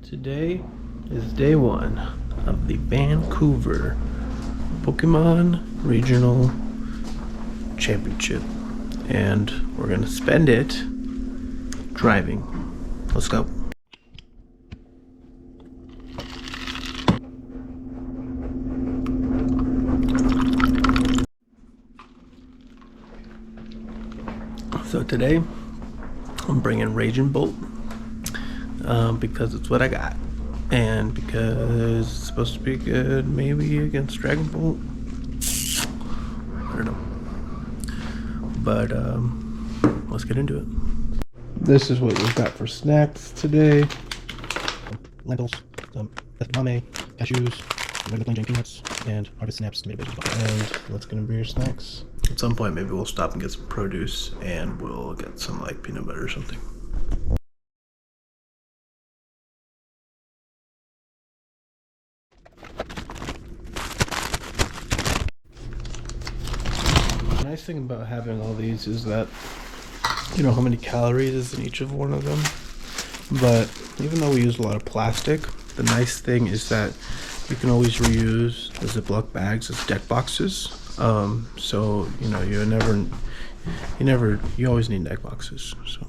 Today is day one of the Vancouver Pokemon Regional Championship, and we're gonna spend it driving. Let's go. So today I'm bringing Raging Bolt because it's what I got, and because it's supposed to be good maybe against Dragon Bolt. I don't know, but let's get into it. This is what we've got for snacks today: lentils, some edamame, cashews, regular plain Jane peanuts, and harvest snaps, tomato veggies. And what's gonna be your snacks? At some point maybe we'll stop and get some produce, and we'll get some like peanut butter or something. The nice thing about having all these is that you know how many calories is in each of one of them, but even though we use a lot of plastic, the nice thing is that you can always reuse the Ziploc bags as deck boxes. So you know you always need deck boxes. So.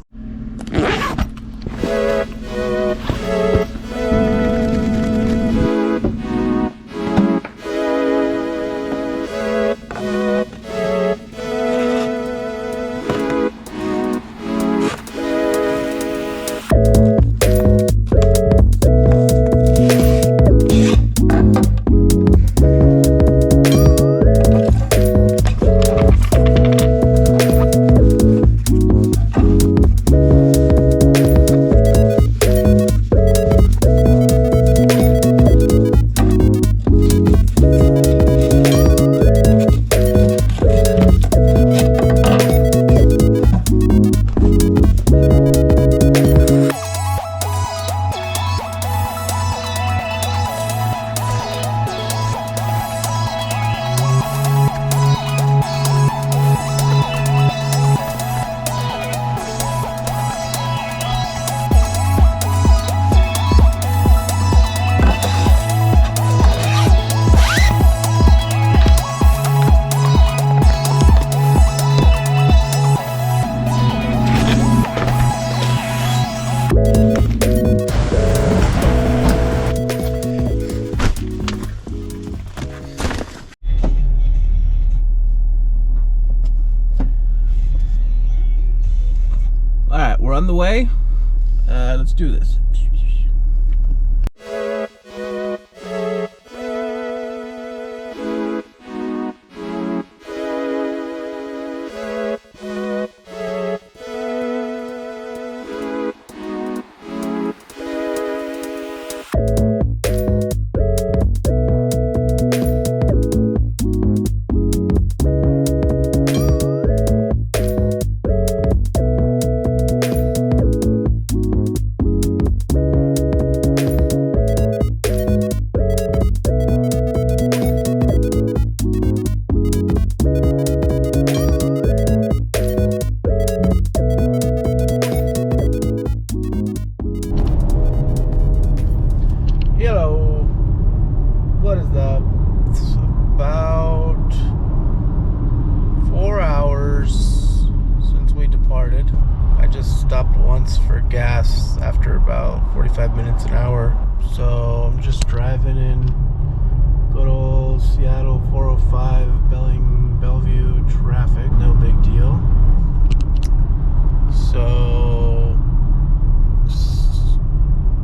Alright, we're on the way. Let's do this. What is that? It's about 4 hours since we departed. I just stopped once for gas after about 45 minutes an hour. So I'm just driving in good old Seattle 405 Bellevue traffic. No big deal. So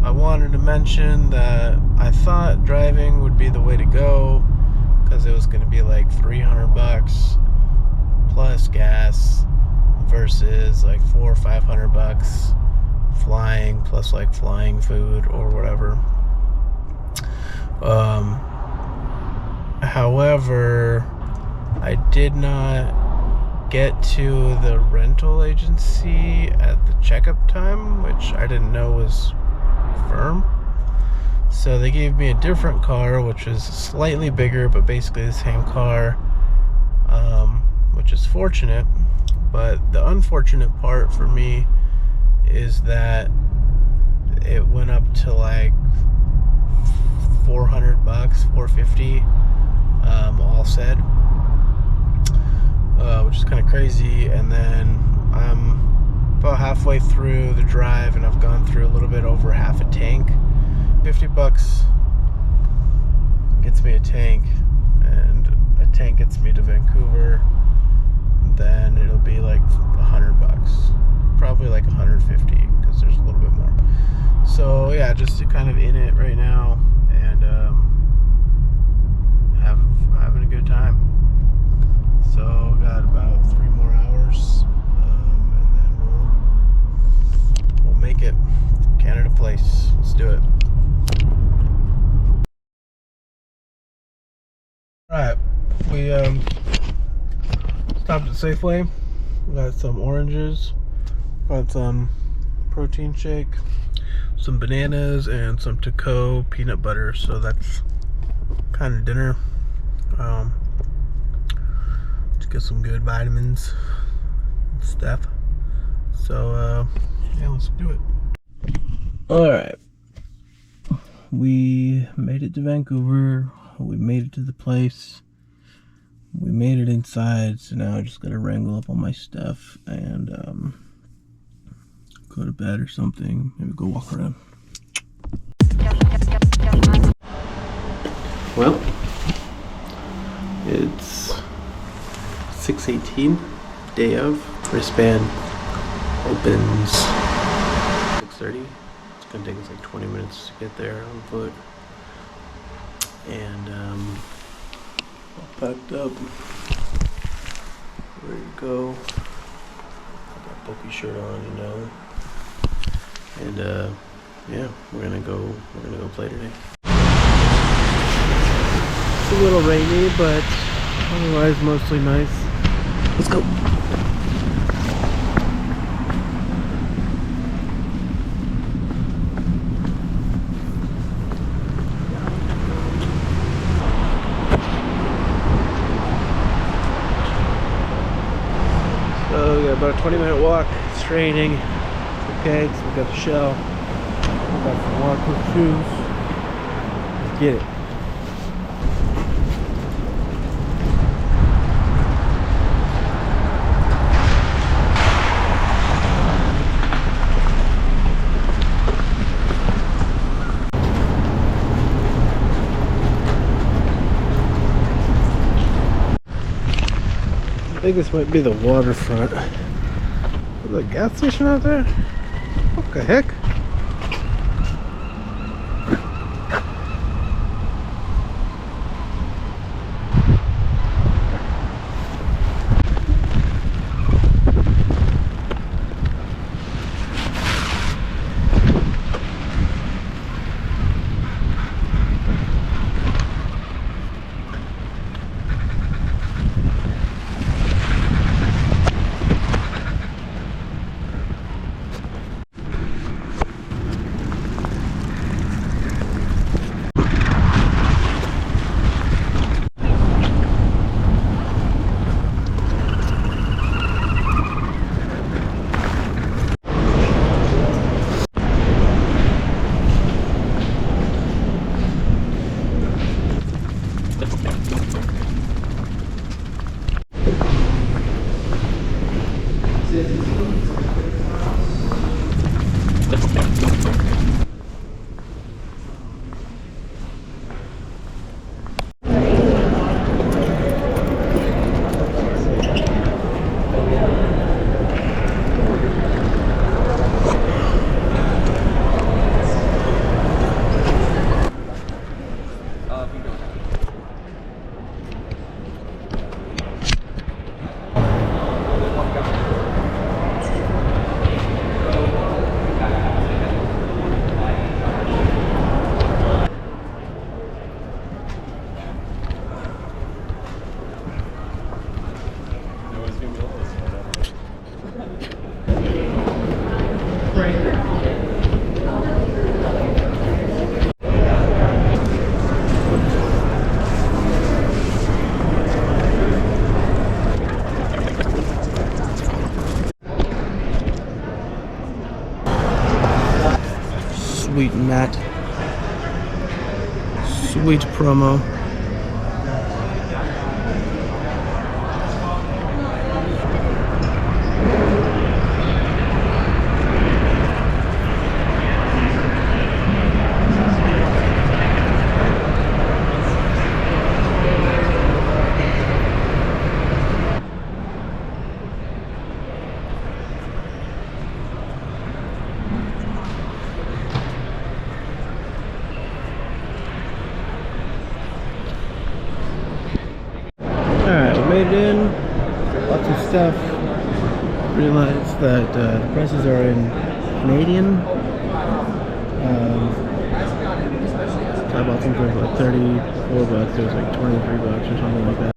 I wanted to mention that I thought driving would be the way to go because it was going to be like $300 plus gas versus like $400 or $500 flying plus like flying food or whatever. However, I did not get to the rental agency at the checkup time, which I didn't know was firm. So they gave me a different car, which is slightly bigger, but basically the same car, which is fortunate. But the unfortunate part for me is that it went up to like $400, $450, all said, which is kind of crazy. And then I'm about halfway through the drive, and I've gone through a little bit over half a tank. $50 gets me a tank, and a tank gets me to Vancouver. Then it'll be like $100, probably like 150, because there's a little bit more. So yeah, just kind of in it right now, and having a good time. So got about 3 more hours, and then we'll make it. Canada Place. Let's do it. Alright, we stopped at Safeway. We got some oranges, got some protein shake, some bananas, and some Taco peanut butter. So that's kind of dinner. To get some good vitamins and stuff. So yeah, let's do it. Alright, we made it to Vancouver. We made it to the place. We made it inside, so now I just gotta wrangle up all my stuff and go to bed or something. Maybe go walk around. Well, it's 6:18, day of. Wristband opens 6:30. It's gonna take us like 20 minutes to get there on foot. And all packed up, ready to go. Got a Poké shirt on, you know. And yeah, we're gonna go play today. It's a little rainy, but otherwise mostly nice. Let's go. So we got about a 20-minute walk. It's raining. It's okay, so we got the shell. We got some waterproof shoes. Let's get it. I think this might be the waterfront. Is there a gas station out there? What the heck? Sweet Matt. Sweet promo. Alright, we made it in, bought some stuff, realized that the prices are in Canadian. So I bought some for like 34 bucks, it was like 23 bucks or something like that.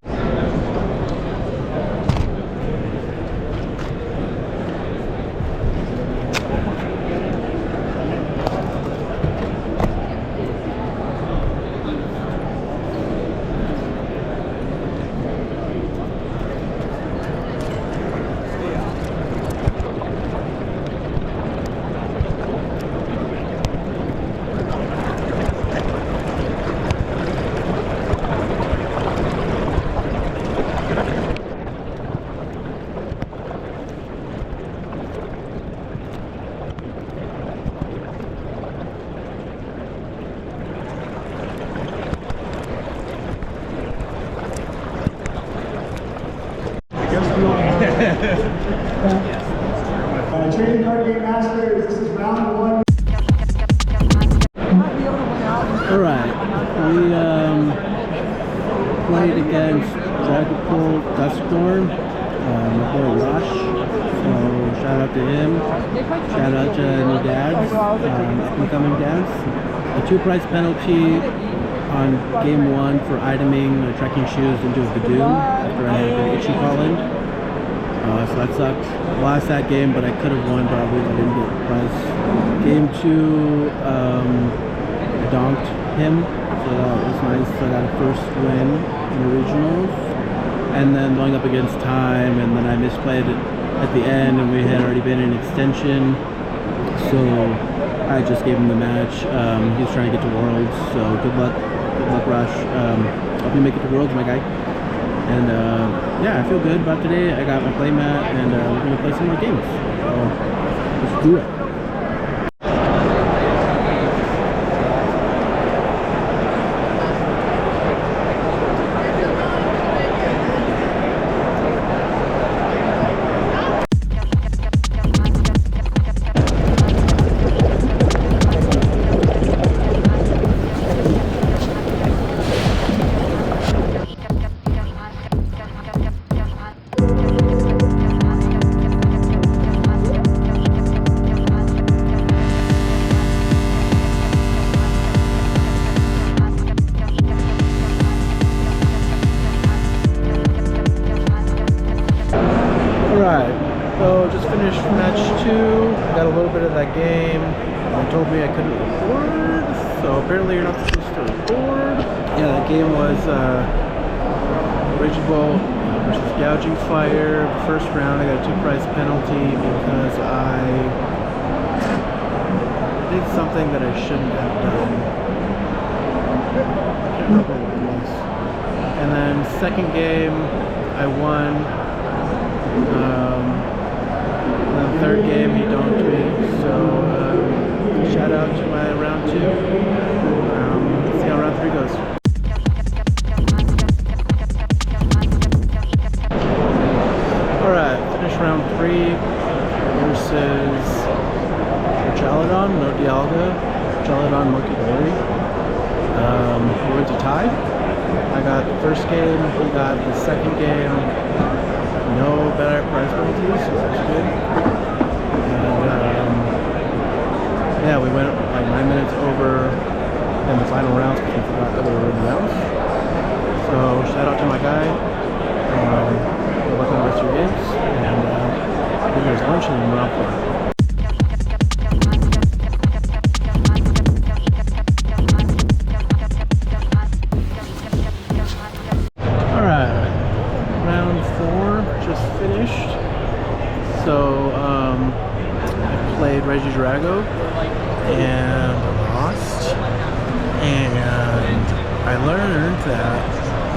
Trading card game masters, this is round one. Alright, we played against Dragon Duststorm, my boy Rush, so shout out to him, shout out to new dads, up and coming dads. A 2-price penalty on game 1 for iteming trekking shoes into a Badoo after I had an itchy call-in. So that sucked. Lost that game, but I could have won probably if I didn't get the prize. Game 2, I donked him, so that was nice. So I got a first win in the regionals. And then going up against time, and then I misplayed it at the end, and we had already been in extension. So I just gave him the match. He was trying to get to Worlds, so good luck, Rush. Hope you make it to Worlds, my guy. And yeah, I feel good about today. I got my play mat, and we're gonna play some more games. So let's do it. Alright, so just finished match 2. I got a little bit of that game. They told me I couldn't record, so apparently you're not supposed to record. Yeah, that game was Raging Bolt versus Gouging Fire. The first round I got a 2-price penalty because I did something that I shouldn't have done. I can't remember what it was. And then second game I won. And then third game he donked me, so shout out to my round 2. Let's see how round 3 goes. Alright, finished round 3 versus Chaladon, no Dialga, Chaladon Monkey Berry. We went to tie. I got the first game, he got the second game. No better prize penalties, so that's good. And yeah, we went like 9 minutes over in the final rounds because we forgot that we were in the rounds. So shout out to my guy. Good luck on the rest of your games. And here's lunch and round 4. So I played Regidrago and lost, and that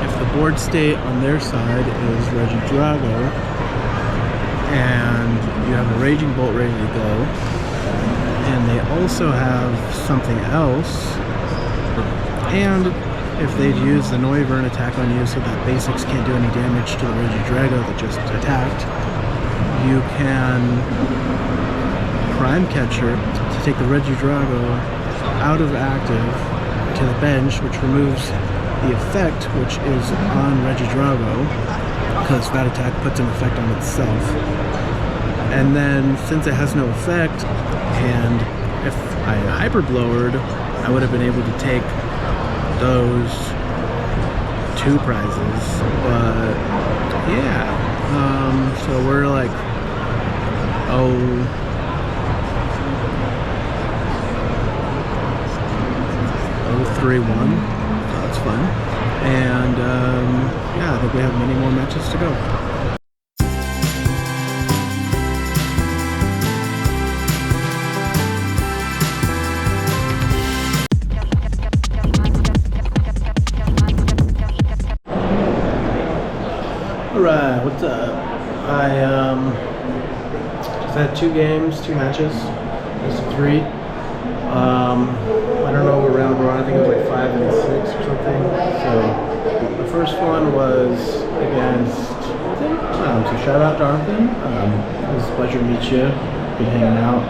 if the board state on their side is Regidrago, and you have a Raging Bolt ready to go, and they also have something else, and if they'd use the Noivern attack on you so that basics can't do any damage to the Regidrago that just attacked, you can Prime Catcher to take the Regidrago out of active to the bench, which removes the effect, which is on Regidrago, because that attack puts an effect on itself. And then, since it has no effect, and if I Hyper Blowered, I would have been able to take those 2 prizes. But yeah, so we're like 0-3-1, so that's fun. And yeah, I think we have many more matches to go. Alright, what's up? I just had 2 games, 2 matches. This is 3. I don't know what round we're on. I think it was like 5 and 6 or something. So the first one was against Arthur. So shout out to Arthur. It was a pleasure to meet you. Good hanging out.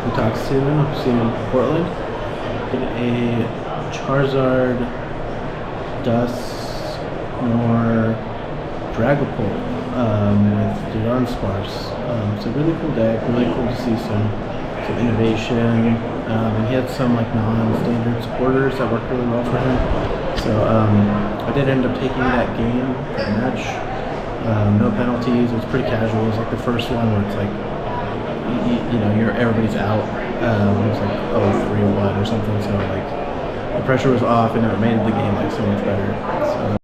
We'll talk soon. I'll see you in Portland. Did a Charizard, Dusknoir, Dragapult with Dunsparce. So really cool deck. Really cool to see some innovation, and he had some like non-standard supporters that worked really well for him. So I did end up taking that game, that match. No penalties. It was pretty casual. It was like the first one where it's like, you know, everybody's out. It was like 0-3-1 or something. So like the pressure was off, and it made the game like so much better. So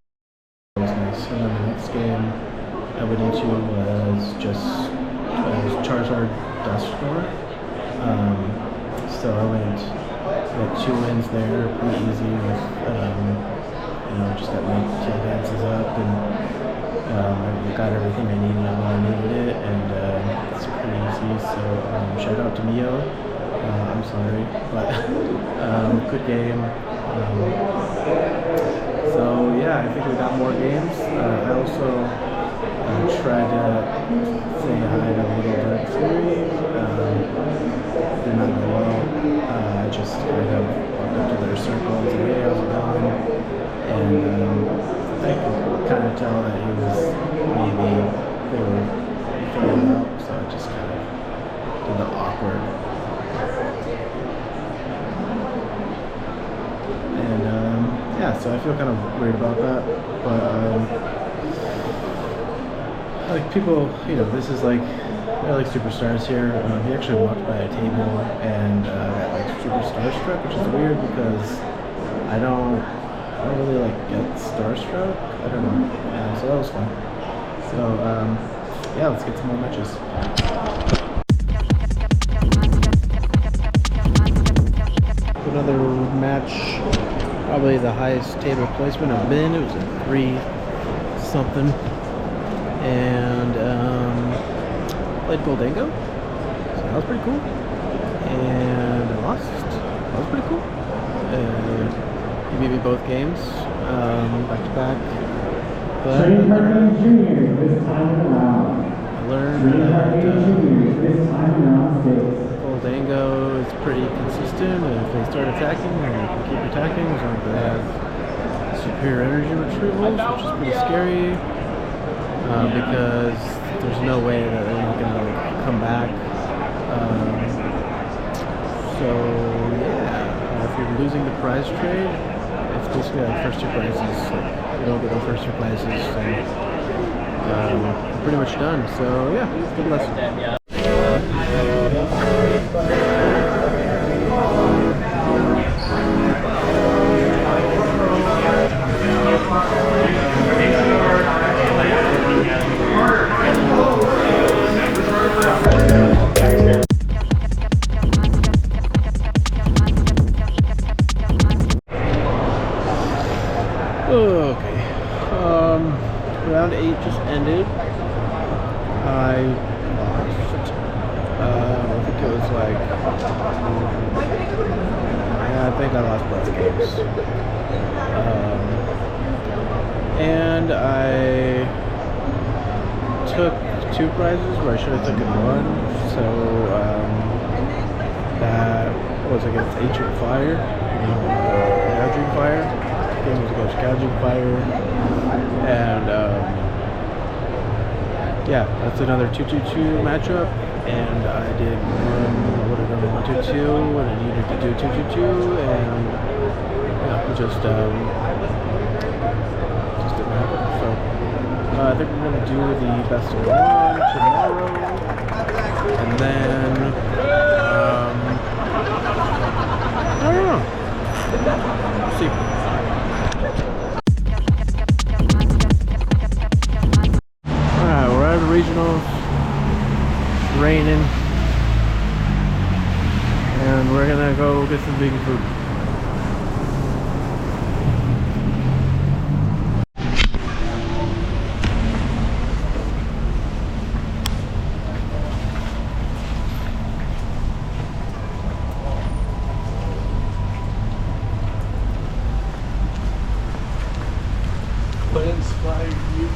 that was nice. And then the next game I went into was just Charizard Dusknoir. So I got 2 wins there, pretty easy with, you know, just got my tail dances up, and I got everything I needed when I needed it, and it's pretty easy. So shout out to Mio. I'm sorry, but good game. So yeah, I think we got more games. I also tried to say hi to Little Dark Fury. Did not go well. I just kind of walked up to their circle and said, hey, how's it going? And I could kind of tell that he was maybe they were filling out, so I just kind of did the awkward. And yeah, so I feel kind of weird about that, but like people, you know, this is like, they're like superstars here. He actually walked by a table and got like super starstruck, which is weird because I don't really like get starstruck. I don't know. So that was fun. So yeah, let's get some more matches. Another match, probably the highest table placement I've been. It was a 3-something, and played Goldango, so that was pretty cool. And I lost. That was pretty cool. He beat me both games, back to back. But I learned that Goldango is pretty consistent, and if they start attacking, they can keep attacking as long as they have superior energy retrievals, which is pretty scary, because there's no way that they're not going to like, come back. So yeah, if you're losing the prize trade, it's basically like first 2 prizes. Like, you don't get the first 2 prizes, and you're pretty much done. So yeah, good lesson. 8 just ended. I lost. I think it was like, yeah, I think I lost both games. And I took 2 prizes where I should have taken 1. So that was against Ancient Fire, Gouging Fire. The game was against Gouging Fire, and yeah, that's another 2-2-2 matchup. And I did one. I would have done 1-2-2 when I needed to do 2-2-2, and yeah, just didn't happen. So I think we're gonna do the best of 1 tomorrow, and then I don't know. We'll see. Alright, we're at the regionals. It's raining. And we're gonna go get some vegan food. What inspired you?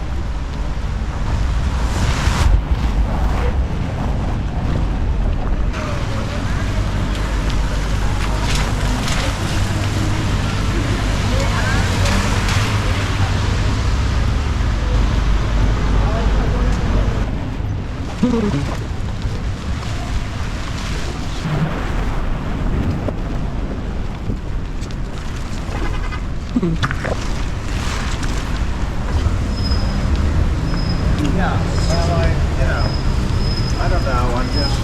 Yeah, well, I don't know, I'm just,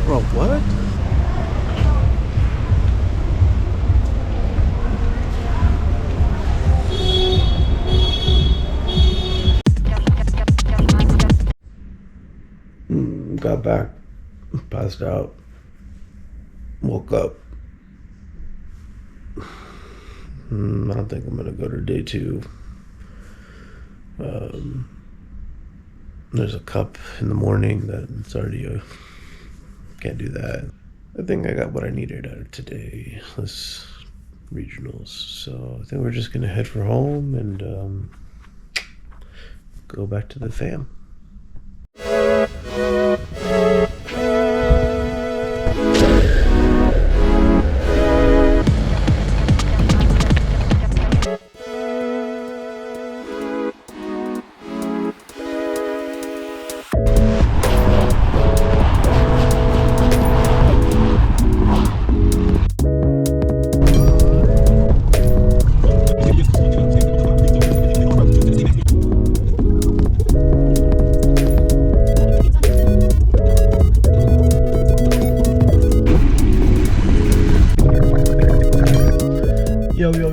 Bro, what? Got back, passed out, woke up. I don't think I'm gonna go to day 2. There's a cup in the morning that it's already can't do that. I think I got what I needed out of today, this regionals. So I think we're just gonna head for home and go back to the fam.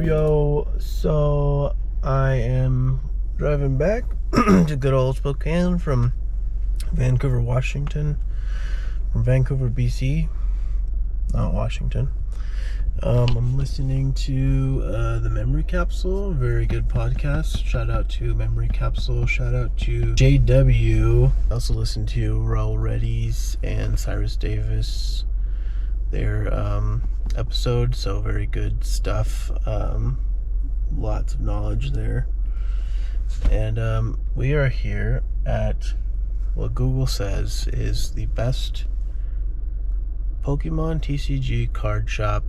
Yo, so I am driving back to good old Spokane from Vancouver, Washington, from Vancouver, BC, not Washington. I'm listening to the Memory Capsule, very good podcast. Shout out to Memory Capsule, shout out to JW. I also listen to Raul Reddy's and Cyrus Davis, their episode, so very good stuff. Lots of knowledge there. And we are here at what Google says is the best Pokémon TCG card shop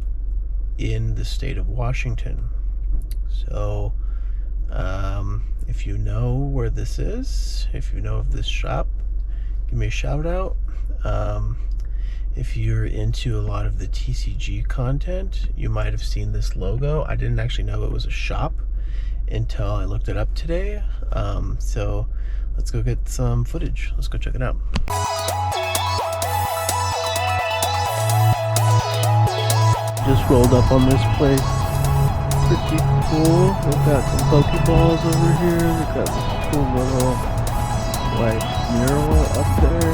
in the state of Washington. So if you know where this is, if you know of this shop, give me a shout out. If you're into a lot of the TCG content, you might have seen this logo. I didn't actually know it was a shop until I looked it up today. So let's go get some footage. Let's go check it out. Just rolled up on this place. Pretty cool. They've got some Pokeballs over here. They've got this cool little like mural up there.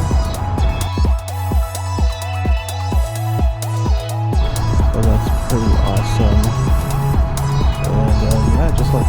So that's pretty awesome. And yeah, just like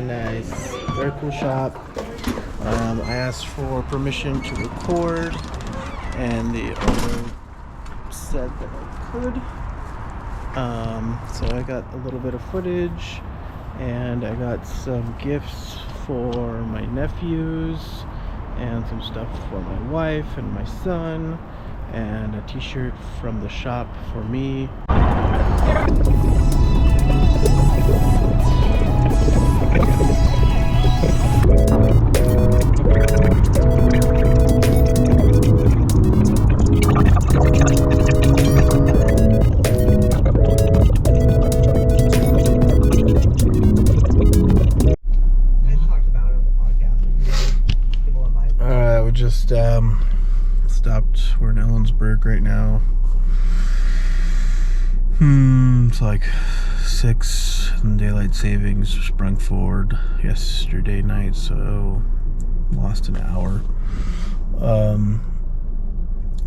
nice, very cool shop. I asked for permission to record, and the owner said that I could. So I got a little bit of footage, and I got some gifts for my nephews, and some stuff for my wife and my son, and a t-shirt from the shop for me. We just stopped. We're in Ellensburg right now. It's like 6 and daylight savings sprung forward yesterday night, so lost an hour.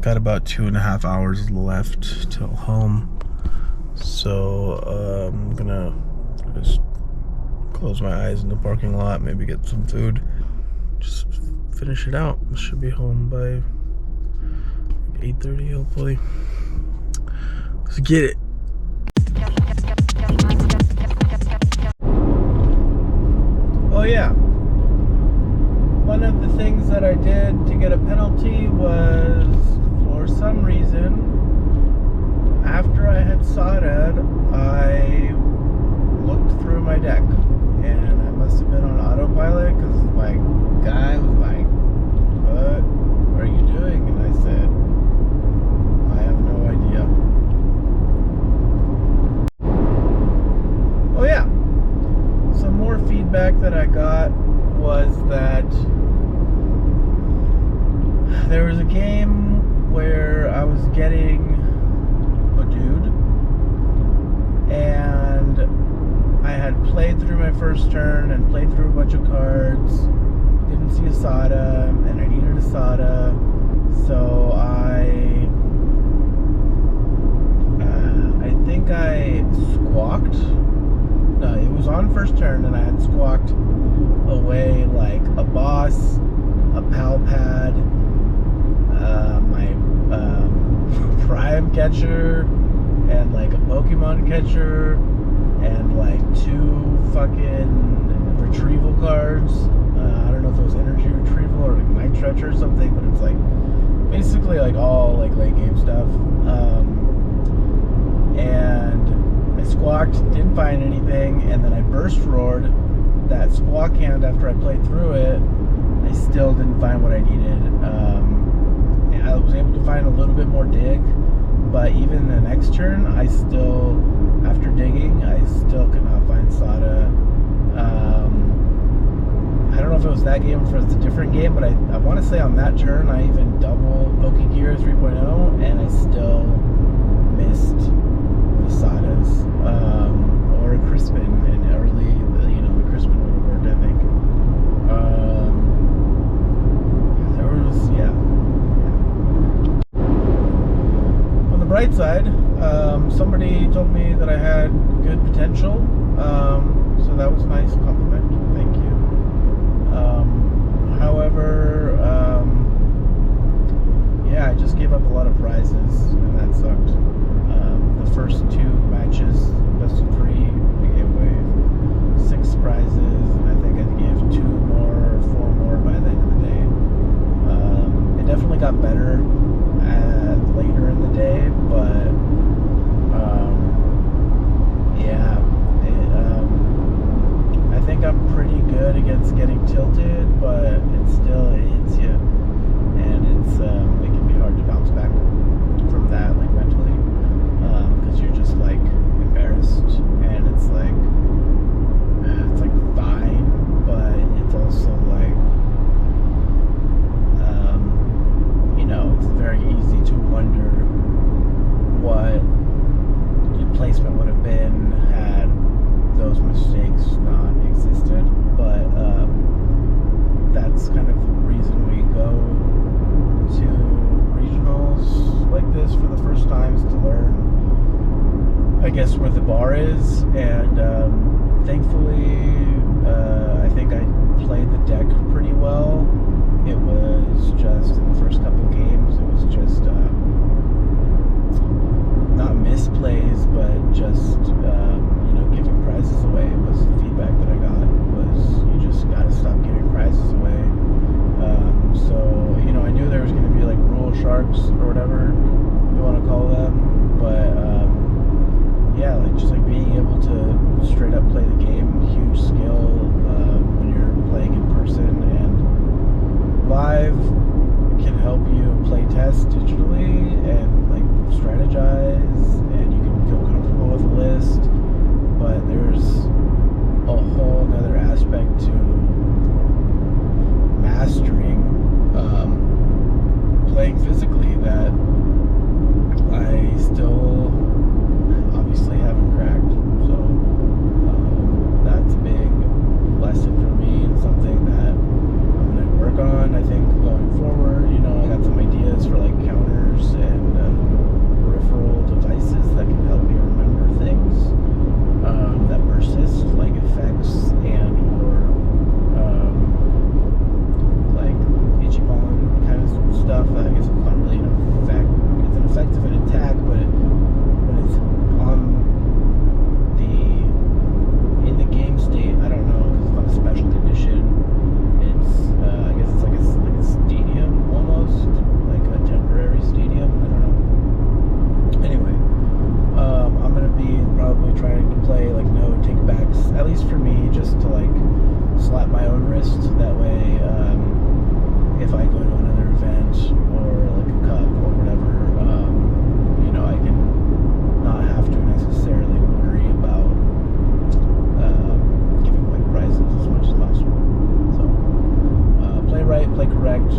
Got about 2.5 hours left till home, so I'm gonna just close my eyes in the parking lot, maybe get some food, just finish it out. Should be home by 8:30 hopefully. Let's get it. Oh yeah, one of the things that I did to get a penalty was, for some reason, after I had sodded, I looked through my deck, and I must have been on autopilot, because my guy was like, what are you doing? And I said, I have no idea. Oh yeah, some more feedback that I got was that there was a game where I was getting a dude, and I had played through my first turn and played through a bunch of cards, didn't see a Sada, and I needed a Sada, so I think I squawked. No, it was on first turn, and I had squawked away like a boss, a pal pad, my prime catcher, and like a Pokemon catcher, and like 2 fucking retrieval cards. I don't know if it was energy retrieval or ignite stretcher or something, but it's like basically like all like late game stuff. And I squawked, didn't find anything, and then I burst roared that squawk hand after I played through it. I still didn't find what I needed. I was able to find a little bit more dig, but even the next turn, I still, after digging, I still could not find Sada. I don't know if it was that game or if it was a different game, but I want to say on that turn, I even double Pokegear 3.0, and I still missed the Sadas, or a Crispin in early, the Crispin would have worked, I think. There was, yeah. On the bright side, somebody told me that I had good potential, so that was a nice compliment. Thank you. However, yeah, I just gave up a lot of prizes, and that sucked. The first 2 matches, best of 3, we gave away 6 prizes, and I think I gave 2 more or 4 more by the end of the day. It definitely got better later in the day, but yeah, I think I'm pretty good against getting tilted, but it still hits you, and it can be hard to bounce back from that, like mentally, because you're just like embarrassed, and it's like fine, but it's also like it's very easy to wonder what your placement would have been had those mistakes not existed, but that's kind of the reason we go to regionals like this for the first time, is to learn, I guess, where the bar is, and thankfully I think I played the deck pretty well. It was just, in the first couple games, it was just not misplays, but just giving prizes away. It was the feedback that I got, was you just gotta stop giving prizes away. So I knew there was going to be like rule sharks or whatever you want to call them, but yeah, like just like being able to straight up play the game, huge skill when you're playing in person, and live can help you play test digitally and like strategize, and you can feel comfortable with a list, but there's a whole other aspect to mastering playing physically that I still obviously haven't cracked. So that's a big lesson for me, and something that I'm going to work on, I think, going forward. I got some ideas for like counters and peripheral devices that can help me remember things that persist, like effects and or like Ichiban kind of stuff. I guess it's not really an effect. It's an effect of an attack, but when it's in the game state, I don't know, because it's not a special condition. It's I guess it's like a stadium almost, like a temporary stadium. I don't know. Anyway, I'm gonna be probably trying to play like no takebacks, at least for me, just to like slap my own wrist. That way, if I go to another event or like a cup or whatever, I can not have to necessarily worry about giving away prizes as much as possible. So play right, play correct.